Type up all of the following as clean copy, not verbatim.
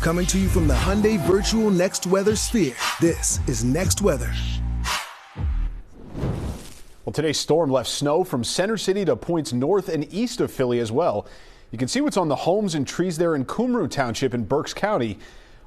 Coming to you from the Hyundai Virtual Next Weather Sphere, this is Next Weather. Well, today's storm left snow from Center City to points north and east of Philly as well. You can see what's on the homes and trees there in Cumru Township in Berks County.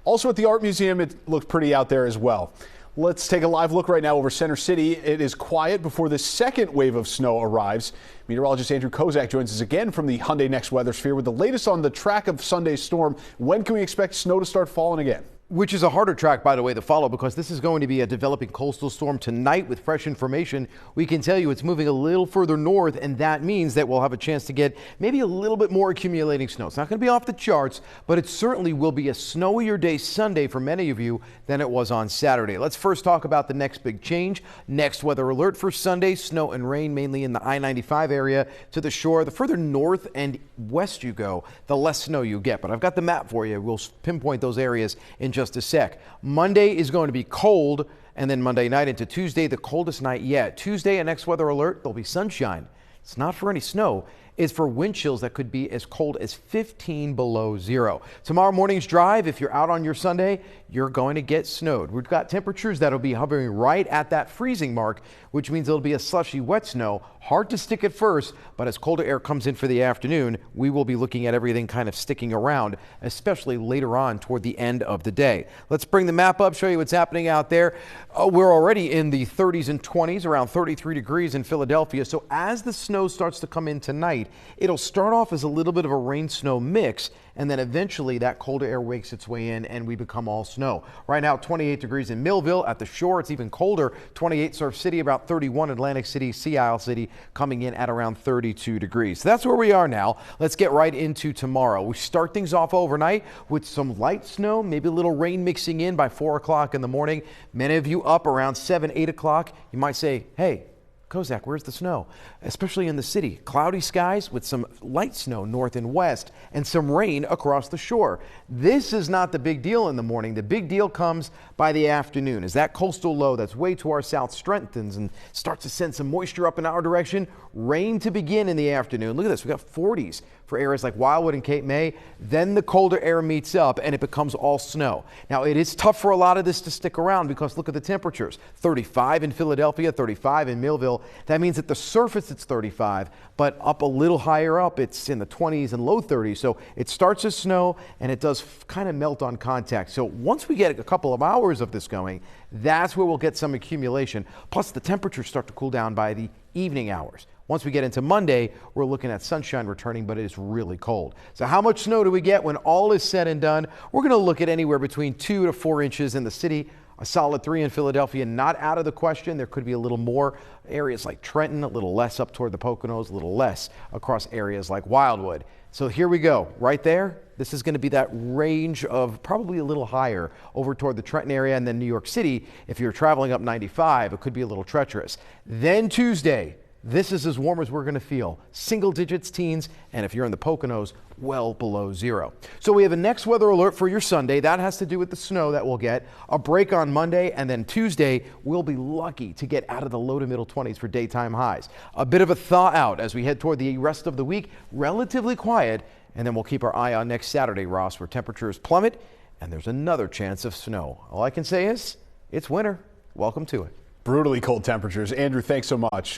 Also at the Art Museum, it looked pretty out there as well. Let's take a live look right now over Center City. It is quiet before the second wave of snow arrives. Meteorologist Andrew Kozak joins us again from the Hyundai Next Weather Sphere with the latest on the track of Sunday's storm. When can we expect snow to start falling again? Which is a harder track, by the way, to follow, because this is going to be a developing coastal storm tonight. With fresh information, we can tell you it's moving a little further north, and that means that we'll have a chance to get maybe a little bit more accumulating snow. It's not going to be off the charts, but it certainly will be a snowier day Sunday for many of you than it was on Saturday. Let's first talk about the next big change. Next weather alert for Sunday: snow and rain mainly in the I-95 area to the shore. The further north and west you go, the less snow you get. But I've got the map for you. We'll pinpoint those areas in just a sec. Monday is going to be cold, and then Monday night into Tuesday, the coldest night yet. Tuesday, a next weather alert, there'll be sunshine. It's not for any snow. It's for wind chills that could be as cold as 15 below zero. Tomorrow morning's drive, if you're out on your Sunday, you're going to get snowed. We've got temperatures that'll be hovering right at that freezing mark, which means it'll be a slushy wet snow. Hard to stick at first, but as colder air comes in for the afternoon, we will be looking at everything kind of sticking around, especially later on toward the end of the day. Let's bring the map up, show you what's happening out there. We're already in the 30s and 20s, around 33 degrees in Philadelphia. So as the snow starts to come in tonight, it'll start off as a little bit of a rain-snow mix, and then eventually that colder air wakes its way in and we become all snow. Right now, 28 degrees in Millville. At the shore, it's even colder. 28 Surf City, about 31 Atlantic City, Sea Isle City, coming in at around 32 degrees. So that's where we are now. Let's get right into tomorrow. We start things off overnight with some light snow, maybe a little rain mixing in by 4 o'clock in the morning. Many of you up around 7, 8 o'clock. You might say, hey, Kozak, where's the snow? Especially in the city. Cloudy skies with some light snow north and west and some rain across the shore. This is not the big deal in the morning. The big deal comes by the afternoon as that coastal low that's way to our south strengthens and starts to send some moisture up in our direction. Rain to begin in the afternoon. Look at this. We got 40s for areas like Wildwood and Cape May. Then the colder air meets up and it becomes all snow. Now, it is tough for a lot of this to stick around because look at the temperatures. 35 in Philadelphia, 35 in Millville. That means at the surface it's 35, but up a little higher up it's in the 20s and low 30s. So it starts as snow and it does kind of melt on contact. So once we get a couple of hours of this going, that's where we'll get some accumulation. Plus the temperatures start to cool down by the evening hours. Once we get into Monday, we're looking at sunshine returning, but it is really cold. So how much snow do we get when all is said and done? We're going to look at anywhere between 2 to 4 inches in the city. A solid 3 in Philadelphia, not out of the question. There could be a little more areas like Trenton, a little less up toward the Poconos, a little less across areas like Wildwood. So here we go. Right there, this is going to be that range of probably a little higher over toward the Trenton area and then New York City. If you're traveling up 95, it could be a little treacherous. Then Tuesday, this is as warm as we're going to feel. Single digits, teens, and if you're in the Poconos, well below zero. So we have a next weather alert for your Sunday. That has to do with the snow that we'll get. A break on Monday, and then Tuesday, we'll be lucky to get out of the low to middle 20s for daytime highs. A bit of a thaw out as we head toward the rest of the week. Relatively quiet, and then we'll keep our eye on next Saturday, Ross, where temperatures plummet, and there's another chance of snow. All I can say is, it's winter. Welcome to it. Brutally cold temperatures. Andrew, thanks so much.